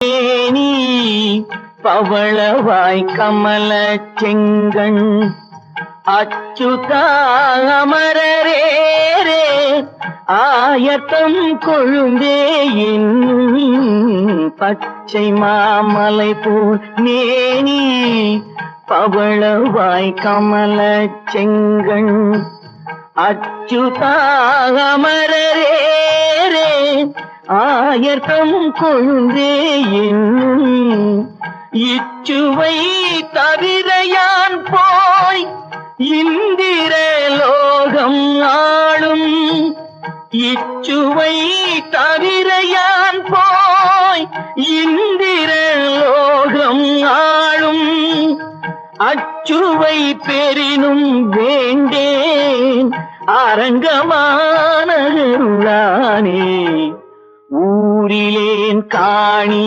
தேனி பவளவாய் கமல செங்கண் அச்சுதா அமரரேரே ஆயத்தம் கொழுந்தே பச்சை மாமலை போல் மேனி பவளவாய் கமல செங்கண் அச்சுதா அமரரேரே ஆயர்தம் கொழுந்தே இச்சுவை தவிர யான் போய் இந்திர லோகம் ஆளும் இச்சுவை தவிர யான் போய் இந்திர லோகம் ஆளும் அச்சுவை பெரினும் வேண்டேன் அரங்கமான ஊரிலேன் காணி